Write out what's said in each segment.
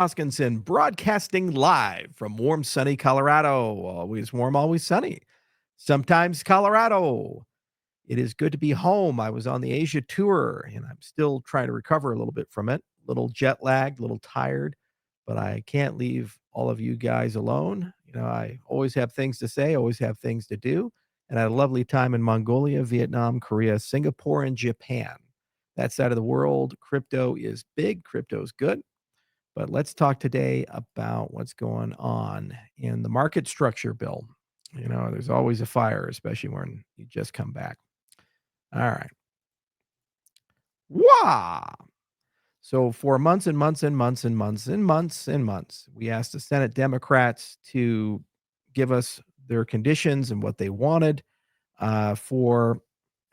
Hoskinson, broadcasting live from warm, sunny Colorado. Always warm, always sunny. Sometimes Colorado. It is good to be home. I was on the Asia tour and I'm still trying to recover a little bit from it. A little jet lagged, a little tired, but I can't leave all of you guys alone. I always have things to say, always have things to do. And I had a lovely time in Mongolia, Vietnam, Korea, Singapore, and Japan. That side of the world, crypto is big, crypto is good. But let's talk today about what's going on in the market structure bill. There's always a fire, especially when you just come back. All right. Wow. So for months and months and months and months and months and months, we asked the Senate Democrats to give us their conditions and what they wanted for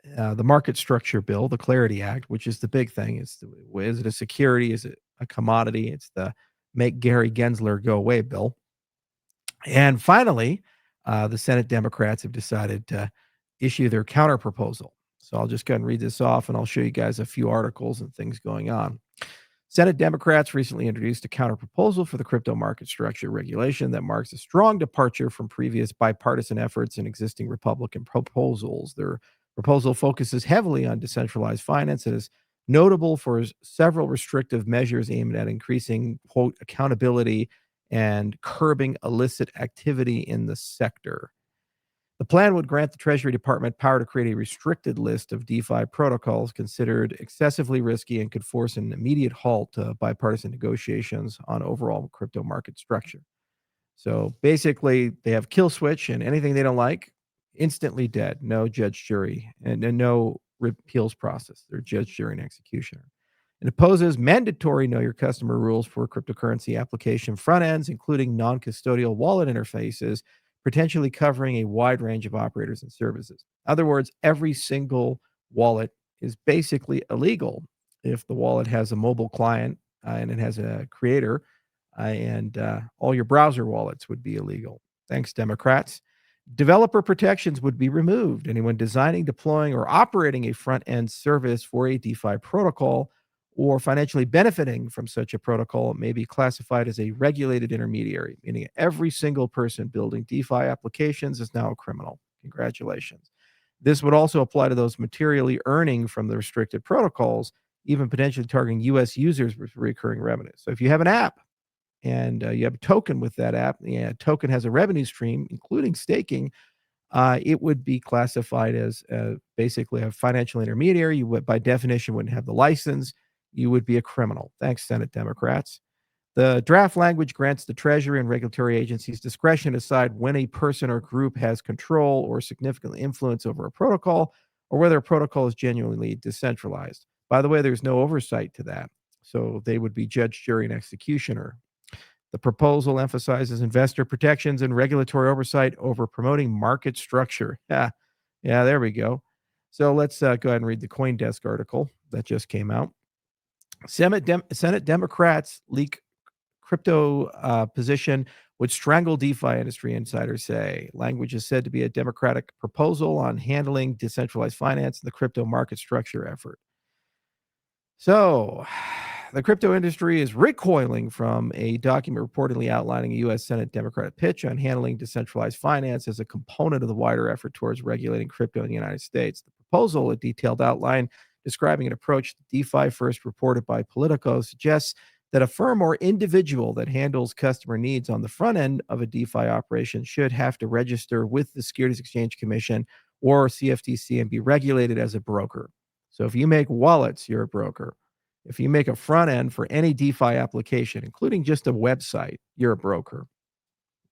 the market structure bill, the Clarity Act, which is the big thing. Is it a security? Is it a commodity? It's the make Gary Gensler go away bill. And finally, the Senate Democrats have decided to issue their counter proposal. So I'll just go ahead and read this off, and I'll show you guys a few articles and things going on. Senate Democrats recently introduced a counter proposal for the crypto market structure regulation that marks a strong departure from previous bipartisan efforts and existing Republican proposals. Their proposal focuses heavily on decentralized finance and is notable for several restrictive measures aimed at increasing, quote, accountability and curbing illicit activity in the sector. The plan would grant the Treasury Department power to create a restricted list of DeFi protocols considered excessively risky and could force an immediate halt to bipartisan negotiations on overall crypto market structure. So basically, they have kill switch, and anything they don't like, instantly dead. No judge, jury, and no appeals process. They're judge, jury, and executioner. It opposes mandatory know your customer rules for cryptocurrency application front ends, including non-custodial wallet interfaces, potentially covering a wide range of operators and services. In other words, every single wallet is basically illegal if the wallet has a mobile client and it has a creator, and all your browser wallets would be illegal. Thanks, Democrats. Developer protections would be removed. Anyone designing, deploying, or operating a front-end service for a DeFi protocol or financially benefiting from such a protocol may be classified as a regulated intermediary, meaning every single person building DeFi applications is now a criminal. Congratulations. This would also apply to those materially earning from the restricted protocols, even potentially targeting U.S. users with recurring revenue. So if you have an app and you have a token with that app, the token has a revenue stream, including staking, it would be classified as basically a financial intermediary. You would, by definition, wouldn't have the license. You would be a criminal. Thanks, Senate Democrats. The draft language grants the Treasury and regulatory agencies discretion to decide when a person or group has control or significant influence over a protocol, or whether a protocol is genuinely decentralized. By the way, there's no oversight to that. So they would be judge, jury, and executioner. The proposal emphasizes investor protections and regulatory oversight over promoting market structure. Yeah, there we go. So let's go ahead and read the CoinDesk article that just came out. Senate Democrats leak crypto position would strangle DeFi industry, insiders say. Language is said to be a Democratic proposal on handling decentralized finance and the crypto market structure effort. So the crypto industry is recoiling from a document reportedly outlining a U.S. Senate Democratic pitch on handling decentralized finance as a component of the wider effort towards regulating crypto in the United States. The proposal, a detailed outline describing an approach to DeFi first reported by Politico, suggests that a firm or individual that handles customer needs on the front end of a DeFi operation should have to register with the Securities Exchange Commission or CFTC and be regulated as a broker. So if you make wallets, you're a broker. If you make a front end for any DeFi application, including just a website, you're a broker.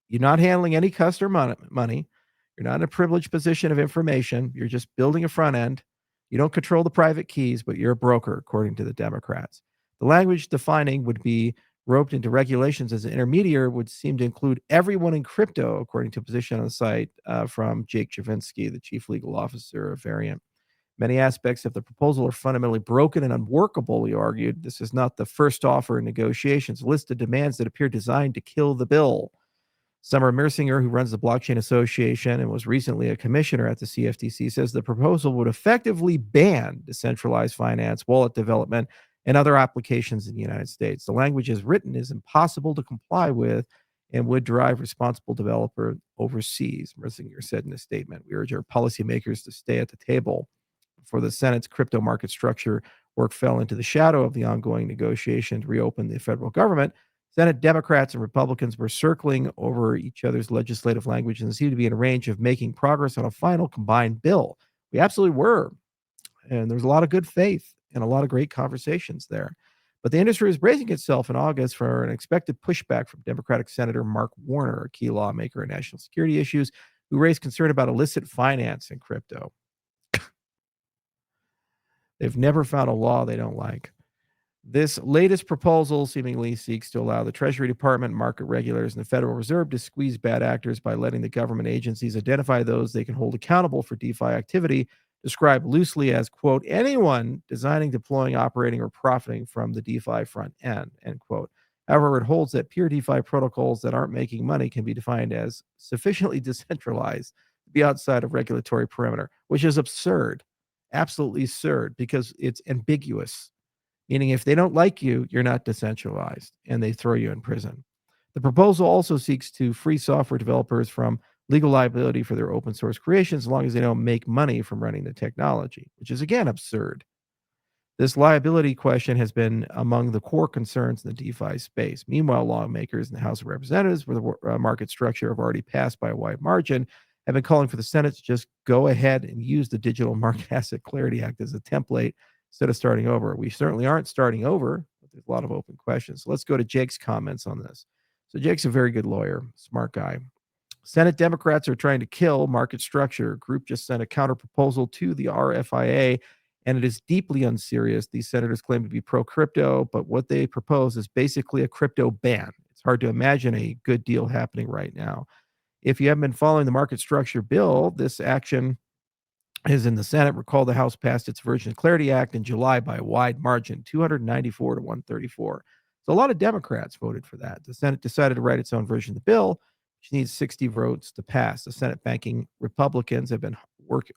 You're not handling any customer money. You're not in a privileged position of information. You're just building a front end. You don't control the private keys, but you're a broker, according to the Democrats. The language defining would be roped into regulations as an intermediary would seem to include everyone in crypto, according to a position on the site from Jake Javinsky, the chief legal officer of Variant. Many aspects of the proposal are fundamentally broken and unworkable, he argued. This is not the first offer in negotiations. A list of demands that appear designed to kill the bill. Summer Mersinger, who runs the Blockchain Association and was recently a commissioner at the CFTC, says the proposal would effectively ban decentralized finance, wallet development, and other applications in the United States. The language as written is impossible to comply with and would drive responsible developer overseas, Merzinger said in a statement. We urge our policymakers to stay at the table. For the Senate's crypto market structure work fell into the shadow of the ongoing negotiation to reopen the federal government, Senate Democrats and Republicans were circling over each other's legislative language and seemed to be in a range of making progress on a final combined bill. We absolutely were. And there's a lot of good faith and a lot of great conversations there. But the industry is bracing itself in August for an expected pushback from Democratic Senator Mark Warner, a key lawmaker on national security issues, who raised concern about illicit finance in crypto. They've never found a law they don't like. This latest proposal seemingly seeks to allow the Treasury Department, market regulators, and the Federal Reserve to squeeze bad actors by letting the government agencies identify those they can hold accountable for DeFi activity, described loosely as, quote, anyone designing, deploying, operating, or profiting from the DeFi front end, end quote. However, it holds that pure DeFi protocols that aren't making money can be defined as sufficiently decentralized to be outside of regulatory perimeter, which is absurd, absolutely absurd, because it's ambiguous. Meaning if they don't like you, you're not decentralized, and they throw you in prison. The proposal also seeks to free software developers from legal liability for their open source creations as long as they don't make money from running the technology, which is, again, absurd. This liability question has been among the core concerns in the DeFi space. Meanwhile, lawmakers in the House of Representatives, where the market structure have already passed by a wide margin, have been calling for the Senate to just go ahead and use the Digital Market Asset Clarity Act as a template instead of starting over. We certainly aren't starting over, but there's a lot of open questions. So let's go to Jake's comments on this. So Jake's a very good lawyer, smart guy. Senate Democrats are trying to kill market structure. A group just sent a counterproposal to the RFIA, and it is deeply unserious. These senators claim to be pro-crypto, but what they propose is basically a crypto ban. It's hard to imagine a good deal happening right now. If you haven't been following the market structure bill, this action is in the Senate. Recall the House passed its Version of Clarity Act in July by a wide margin, 294 to 134. So a lot of Democrats voted for that. The Senate decided to write its own version of the bill, which needs 60 votes to pass. The Senate banking Republicans have been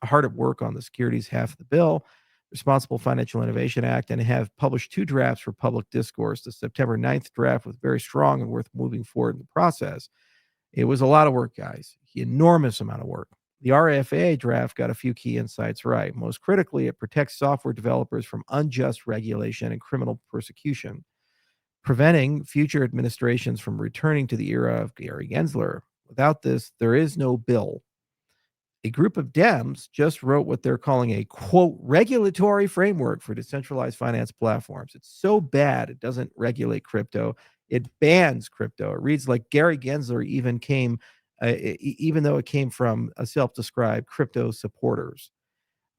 hard at work on the securities half of the bill, Responsible Financial Innovation Act, and have published 2 drafts for public discourse. The September 9th draft was very strong and worth moving forward in the process. It was a lot of work, guys, enormous amount of work. The RFA draft got a few key insights right. Most critically, it protects software developers from unjust regulation and criminal persecution, preventing future administrations from returning to the era of Gary Gensler. Without this, there is no bill. A group of Dems just wrote what they're calling a, quote, regulatory framework for decentralized finance platforms. It's so bad it doesn't regulate crypto. It bans crypto. It reads like Gary Gensler even though it came from a self-described crypto supporters.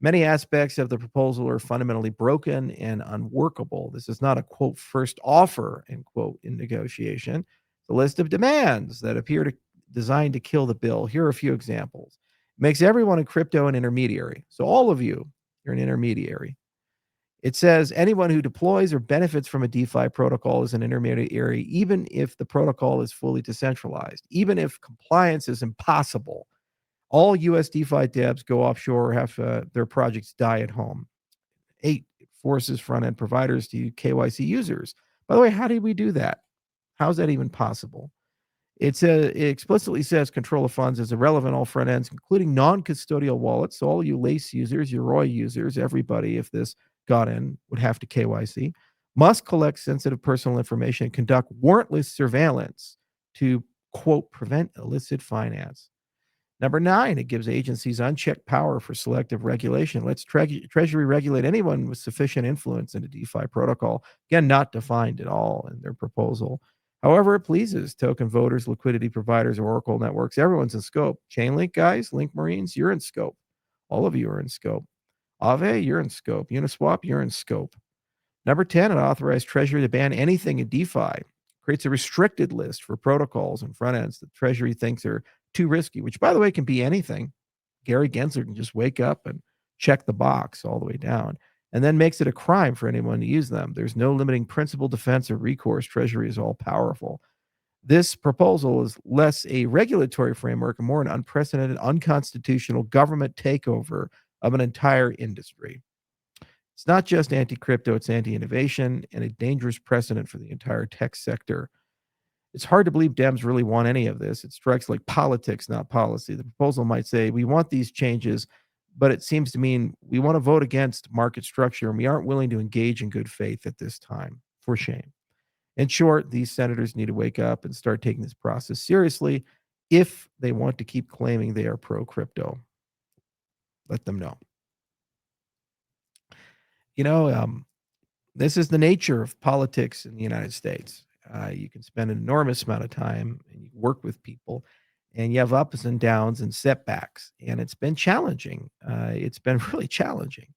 Many aspects of the proposal are fundamentally broken and unworkable. This is not a, quote, first offer, end quote, in negotiation. The list of demands that appear to designed to kill the bill. Here are a few examples. It makes everyone in crypto an intermediary. So all of you, you're an intermediary. It says anyone who deploys or benefits from a DeFi protocol is an intermediary, even if the protocol is fully decentralized, even if compliance is impossible. All US DeFi devs go offshore or have their projects die at home. 8, it forces front-end providers to KYC users. By the way, how did we do that? How is that even possible? It explicitly says control of funds is irrelevant all front ends, including non-custodial wallets. So all you Lace users, your Roy users, everybody, if this got in, would have to KYC, must collect sensitive personal information and conduct warrantless surveillance to, quote, prevent illicit finance. Number 9, it gives agencies unchecked power for selective regulation. Lets Treasury regulate anyone with sufficient influence in a DeFi protocol. Again, not defined at all in their proposal. However it pleases, token voters, liquidity providers, Oracle networks, everyone's in scope. Chainlink guys, Link Marines, you're in scope. All of you are in scope. Aave, you're in scope. Uniswap, you're in scope. Number 10, it authorized Treasury to ban anything in DeFi. Creates a restricted list for protocols and front ends that Treasury thinks are too risky, which, by the way, can be anything. Gary Gensler can just wake up and check the box all the way down, and then makes it a crime for anyone to use them. There's no limiting principal defense or recourse. Treasury is all powerful. This proposal is less a regulatory framework and more an unprecedented, unconstitutional government takeover of an entire industry. It's not just anti-crypto, it's anti-innovation and a dangerous precedent for the entire tech sector. It's hard to believe Dems really want any of this. It strikes like politics, not policy. The proposal might say, we want these changes, but it seems to mean we want to vote against market structure and we aren't willing to engage in good faith at this time. For shame. In short, these senators need to wake up and start taking this process seriously if they want to keep claiming they are pro crypto. Let them know. You know, this is the nature of politics in the United States. You can spend an enormous amount of time and you work with people, and you have ups and downs and setbacks, and it's been challenging. It's been really challenging.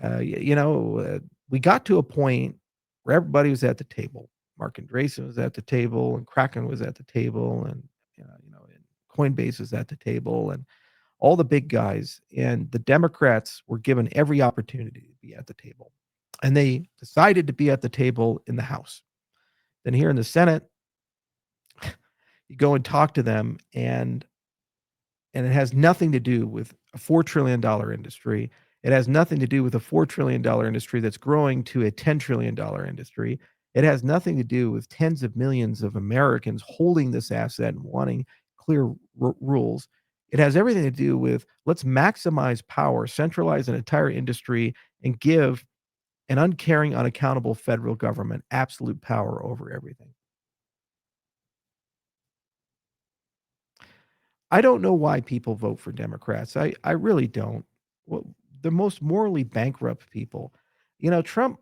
We got to a point where everybody was at the table. Mark Andreessen was at the table, and Kraken was at the table, and and Coinbase was at the table, and all the big guys. And the Democrats were given every opportunity to be at the table, and they decided to be at the table in the House. Then here in the Senate, you go and talk to them, and it has nothing to do with a $4 trillion industry. It has nothing to do with a $4 trillion industry that's growing to a $10 trillion industry. It has nothing to do with tens of millions of Americans holding this asset and wanting clear rules. It has everything to do with let's maximize power, centralize an entire industry, and give an uncaring, unaccountable federal government absolute power over everything. I don't know why people vote for Democrats. I really don't. Well, the most morally bankrupt people. Trump,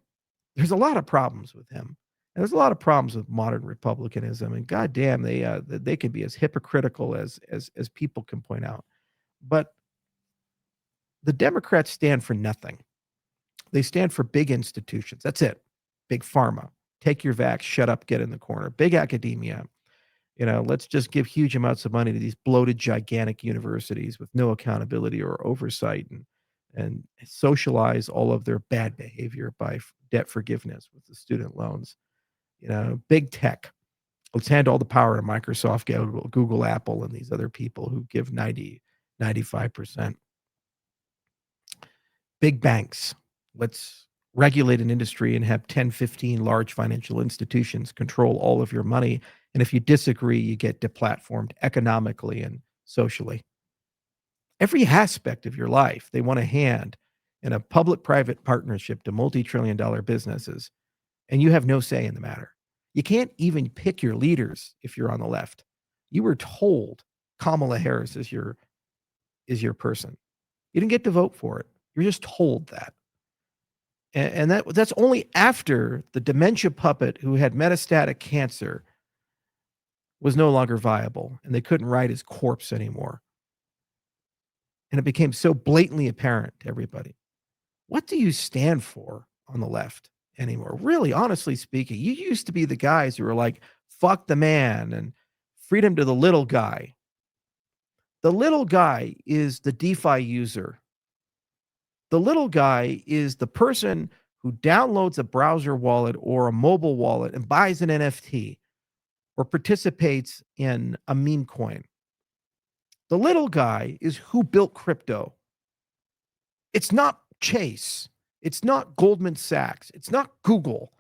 there's a lot of problems with him. And there's a lot of problems with modern republicanism. And goddamn, they can be as hypocritical as people can point out. But the Democrats stand for nothing. They stand for big institutions. That's it. Big pharma. Take your vax, shut up, get in the corner. Big academia. Let's just give huge amounts of money to these bloated, gigantic universities with no accountability or oversight, and socialize all of their bad behavior by debt forgiveness with the student loans. Big tech. Let's hand all the power to Microsoft, Google, Apple, and these other people who give 95%. Big banks. Let's regulate an industry and have 10, 15 large financial institutions control all of your money. And if you disagree, you get deplatformed economically and socially. Every aspect of your life, they want a hand in a public-private partnership to multi-trillion-dollar businesses, and you have no say in the matter. You can't even pick your leaders if you're on the left. You were told Kamala Harris is your person. You didn't get to vote for it. You're just told that. And that's only after the dementia puppet who had metastatic cancer was no longer viable, and they couldn't ride his corpse anymore. And it became so blatantly apparent to everybody. What do you stand for on the left anymore? Really, honestly speaking, you used to be the guys who were like, fuck the man and freedom to the little guy. The little guy is the DeFi user. The little guy is the person who downloads a browser wallet or a mobile wallet and buys an NFT or participates in a meme coin. The little guy is who built crypto. It's not Chase. It's not Goldman Sachs. It's not Google.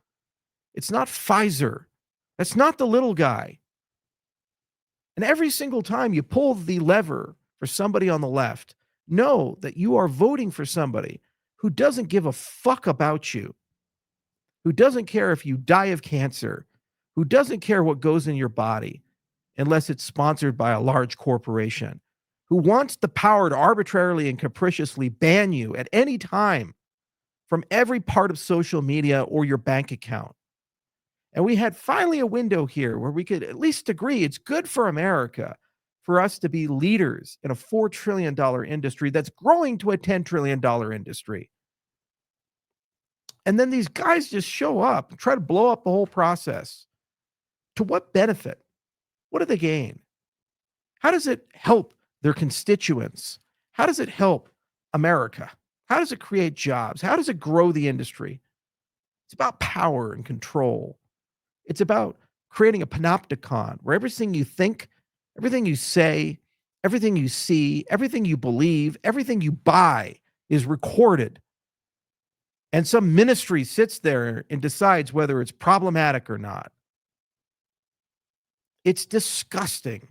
It's not Pfizer. That's not the little guy. And every single time you pull the lever for somebody on the left, know that you are voting for somebody who doesn't give a fuck about you, who doesn't care if you die of cancer, who doesn't care what goes in your body unless it's sponsored by a large corporation, who wants the power to arbitrarily and capriciously ban you at any time from every part of social media or your bank account. And we had finally a window here where we could at least agree it's good for America for us to be leaders in a $4 trillion industry that's growing to a $10 trillion industry. And then these guys just show up and try to blow up the whole process. To what benefit? What do they gain? How does it help their constituents? How does it help America? How does it create jobs? How does it grow the industry? It's about power and control. It's about creating a panopticon where everything you think, everything you say, everything you see, everything you believe, everything you buy is recorded. And some ministry sits there and decides whether it's problematic or not. It's disgusting.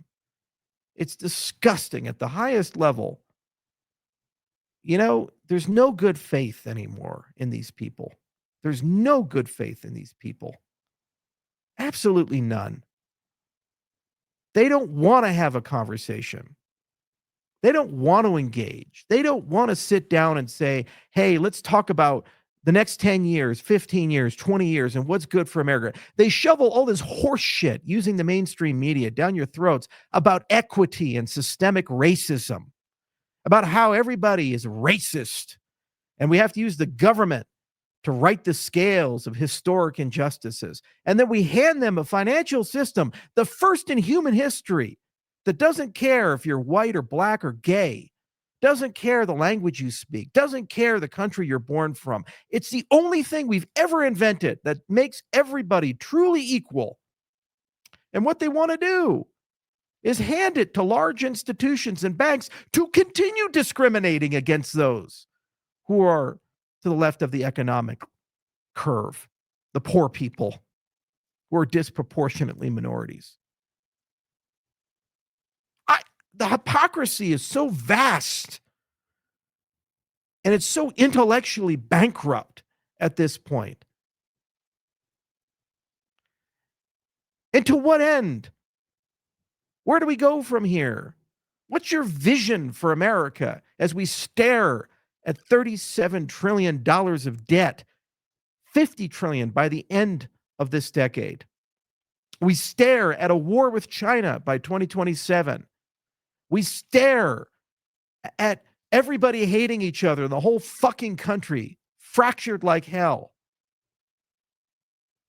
It's disgusting at the highest level. There's no good faith anymore in these people. There's no good faith in these people. Absolutely none. They don't want to have a conversation. They don't want to engage. They don't want to sit down and say, hey, let's talk about the next 10 years, 15 years, 20 years, and what's good for America. They shovel all this horse shit using the mainstream media down your throats about equity and systemic racism, about how everybody is racist, and we have to use the government to right the scales of historic injustices. And then we hand them a financial system, the first in human history, that doesn't care if you're white or black or gay, doesn't care the language you speak, doesn't care the country you're born from. It's the only thing we've ever invented that makes everybody truly equal. And what they want to do is hand it to large institutions and banks to continue discriminating against those who are to the left of the economic curve, the poor people who are disproportionately minorities. The hypocrisy is so vast and it's so intellectually bankrupt at this point. And to what end? Where do we go from here? What's your vision for America as we stare at $37 trillion of debt, $50 trillion by the end of this decade? We stare at a war with China by 2027. We stare at everybody hating each other, the whole fucking country, fractured like hell,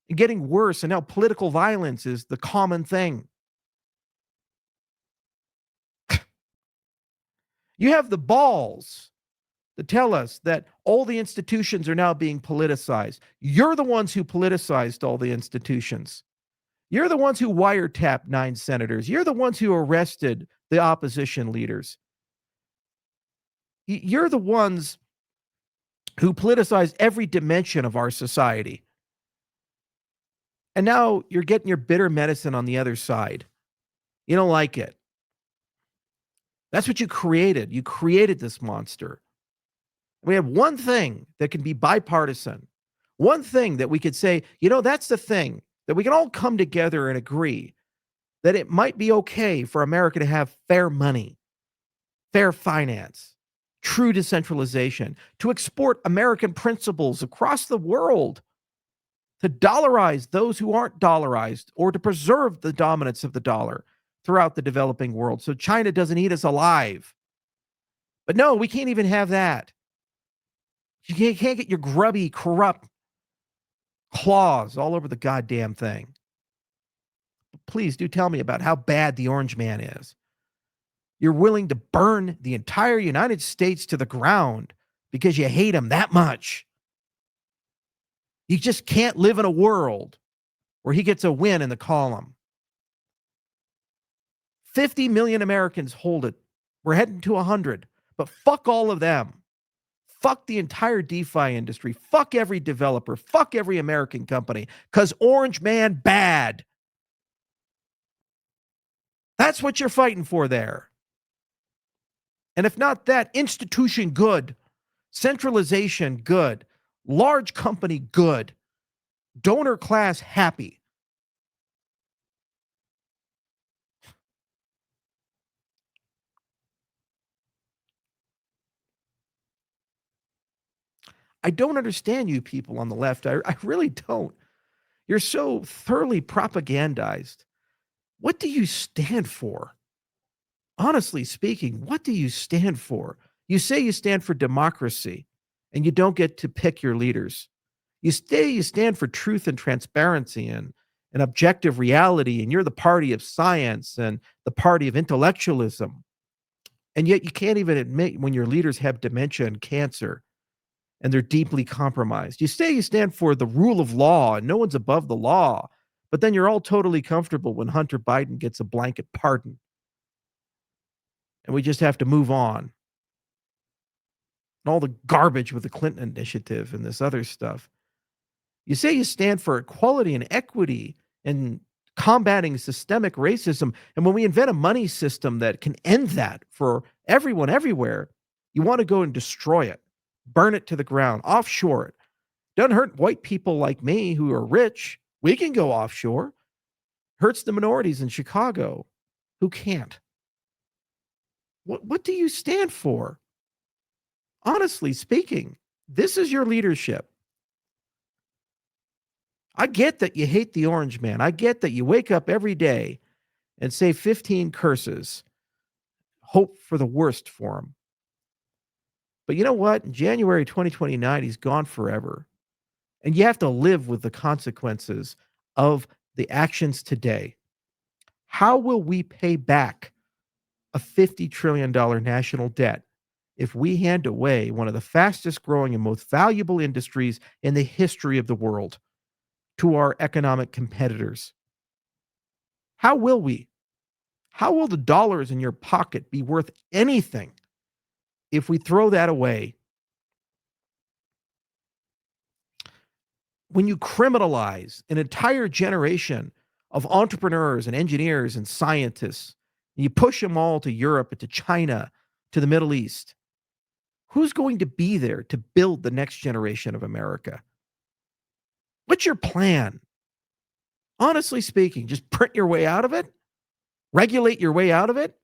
and getting worse. And now political violence is the common thing. You have the balls to tell us that all the institutions are now being politicized. You're the ones who politicized all the institutions. You're the ones who wiretapped 9 senators. You're the ones who arrested the opposition leaders. You're the ones who politicized every dimension of our society. And now you're getting your bitter medicine on the other side. You don't like it. That's what you created. You created this monster. We have one thing that can be bipartisan. One thing that we could say, that's the thing that we can all come together and agree that it might be okay for America to have fair money, fair finance, true decentralization, to export American principles across the world, to dollarize those who aren't dollarized, or to preserve the dominance of the dollar throughout the developing world so China doesn't eat us alive. But no, we can't even have that. You can't get your grubby, corrupt claws all over the goddamn thing. Please do tell me about how bad the Orange Man is. You're willing to burn the entire United States to the ground because you hate him that much. You just can't live in a world where he gets a win in the column. 50 million Americans hold it. We're heading to 100, but fuck all of them. Fuck the entire DeFi industry. Fuck every developer. Fuck every American company. Because Orange Man bad. That's what you're fighting for there. And if not that, institution good. Centralization good. Large company good. Donor class happy. I don't understand you people on the left. I really don't. You're so thoroughly propagandized. What do you stand for? Honestly speaking, what do you stand for? You say you stand for democracy, and you don't get to pick your leaders. You stand for truth and transparency and objective reality, and you're the party of science and the party of intellectualism. And yet you can't even admit when your leaders have dementia and cancer and they're deeply compromised. You say you stand for the rule of law and no one's above the law, but then you're all totally comfortable when Hunter Biden gets a blanket pardon. And we just have to move on. and all the garbage with the Clinton initiative and this other stuff. You say you stand for equality and equity and combating systemic racism. And when we invent a money system that can end that for everyone everywhere, you want to go and destroy it, burn it to the ground, offshore it. Doesn't hurt white people like me who are rich. We can go offshore. Hurts the minorities in Chicago who can't. What do you stand for? Honestly speaking, this is your leadership. I get that you hate the orange man. I get that you wake up every day and say 15 curses, hope for the worst for him. But you know what? In January 2029, he's gone forever. And you have to live with the consequences of the actions today. How will we pay back a $50 trillion national debt if we hand away one of the fastest growing and most valuable industries in the history of the world to our economic competitors? How will we? How will the dollars in your pocket be worth anything if we throw that away? When you criminalize an entire generation of entrepreneurs and engineers and scientists, and you push them all to Europe and to China, to the Middle East, who's going to be there to build the next generation of America? What's your plan? Honestly speaking, just print your way out of it? Regulate your way out of it?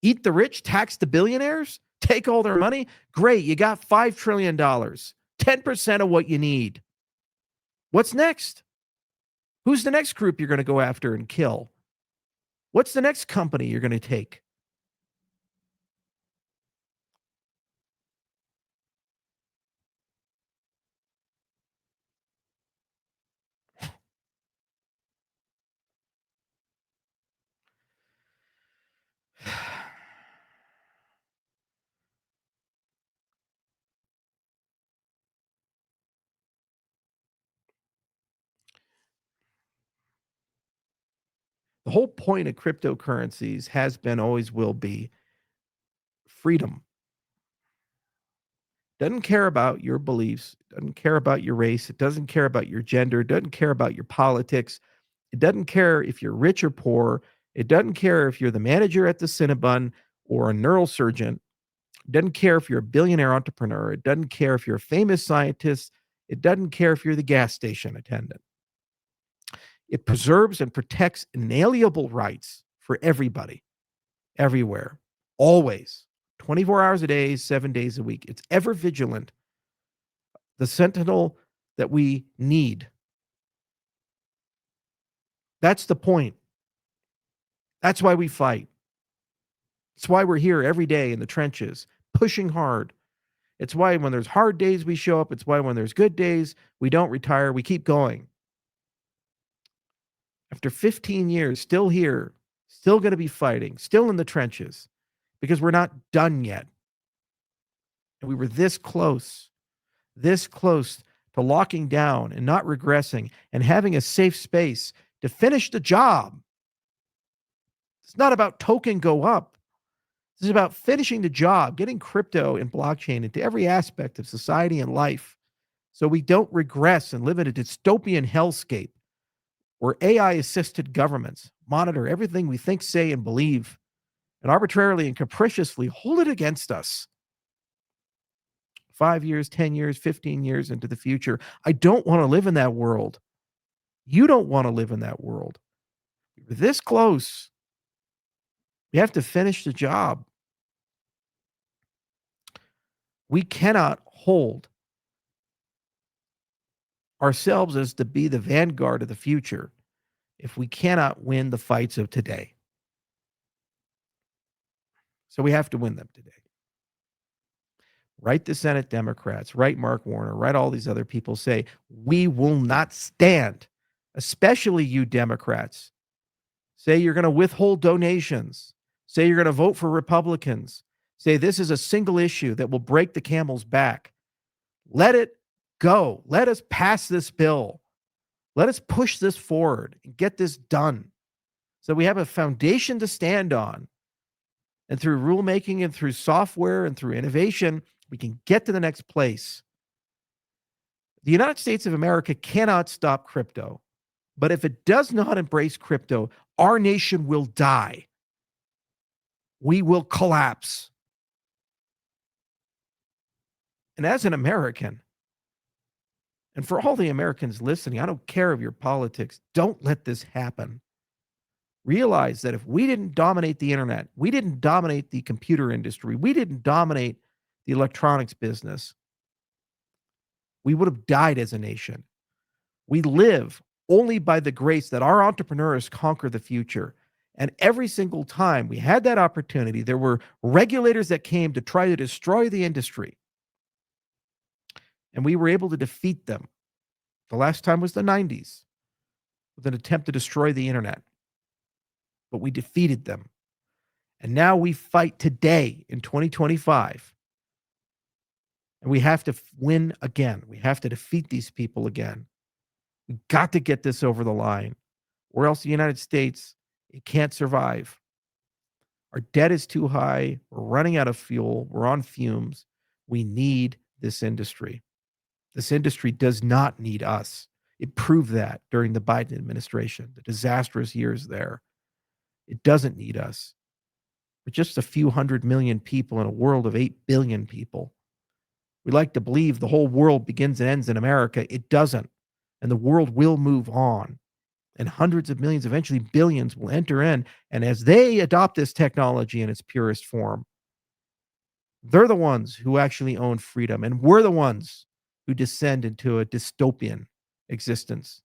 Eat the rich, tax the billionaires, take all their money? Great, you got $5 trillion, 10% of what you need. What's next? Who's the next group you're going to go after and kill? What's the next company you're going to take? The whole point of cryptocurrencies has been, always will be, freedom. Doesn't care about your beliefs, doesn't care about your race, it doesn't care about your gender, it doesn't care about your politics. It doesn't care if you're rich or poor. It doesn't care if you're the manager at the Cinnabon or a neurosurgeon. It doesn't care if you're a billionaire entrepreneur. It doesn't care if you're a famous scientist. It doesn't care if you're the gas station attendant. It preserves and protects inalienable rights for everybody, everywhere, always, 24 hours a day, 7 days a week. It's ever vigilant, the sentinel that we need. That's the point. That's why we fight. It's why we're here every day in the trenches, pushing hard. It's why when there's hard days, we show up. It's why when there's good days, we don't retire. We keep going. After 15 years, still here, still going to be fighting, still in the trenches, because we're not done yet. And we were this close to locking down and not regressing and having a safe space to finish the job. It's not about token go up. This is about finishing the job, getting crypto and blockchain into every aspect of society and life so we don't regress and live in a dystopian hellscape where AI assisted governments monitor everything we think, say, and believe and arbitrarily and capriciously hold it against us. 5 years, 10 years, 15 years into the future. I don't want to live in that world. You don't want to live in that world. We're this close. We have to finish the job. We cannot hold ourselves as to be the vanguard of the future if we cannot win the fights of today. So we have to win them today. Write the Senate Democrats, write Mark Warner, write all these other people, say, we will not stand, especially you Democrats. Say you're going to withhold donations. Say you're going to vote for Republicans. Say this is a single issue that will break the camel's back. Let it go. Let us pass this bill. Let us push this forward and get this done so we have a foundation to stand on. And through rulemaking and through software and through innovation, We can get to the next place. The United States of America cannot stop crypto, but if it does not embrace crypto, our nation will die. We will collapse. And as an American, and for all the Americans listening, I don't care of your politics, don't let this happen. Realize that if we didn't dominate the internet, we didn't dominate the computer industry, we didn't dominate the electronics business, we would have died as a nation. We live only by the grace that our entrepreneurs conquer the future. And every single time we had that opportunity, there were regulators that came to try to destroy the industry, and we were able to defeat them. The last time was the 90s with an attempt to destroy the internet, but we defeated them. And now we fight today in 2025, and we have to win again. We have to defeat these people again. We got to get this over the line, or else the United States, it can't survive. Our debt is too high. We're running out of fuel. We're on fumes. We need this industry. This industry does not need us. It proved that during the Biden administration, the disastrous years there. It doesn't need us. We're just a few 100 million people in a world of 8 billion people. We like to believe the whole world begins and ends in America. It doesn't. And the world will move on. And hundreds of millions, eventually billions, will enter in. And as they adopt this technology in its purest form, they're the ones who actually own freedom. And we're the ones who descend into a dystopian existence.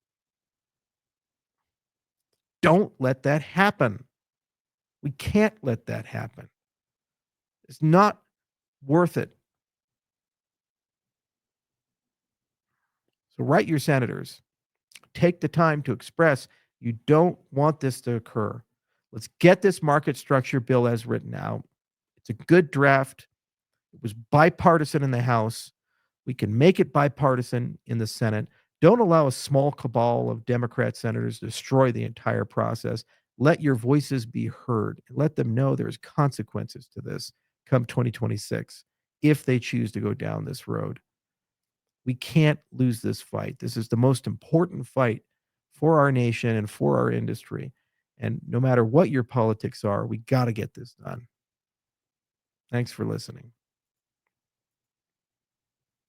Don't let that happen. We can't let that happen. It's not worth it. So write your senators. Take the time to express you don't want this to occur. Let's get this market structure bill as written out. It's a good draft. It was bipartisan in the House. We can make it bipartisan in the Senate. Don't allow a small cabal of Democrat senators to destroy the entire process. Let your voices be heard and let them know there's consequences to this come 2026 if they choose to go down this road. We can't lose this fight. This is the most important fight for our nation and for our industry. And no matter what your politics are, we got to get this done. Thanks for listening.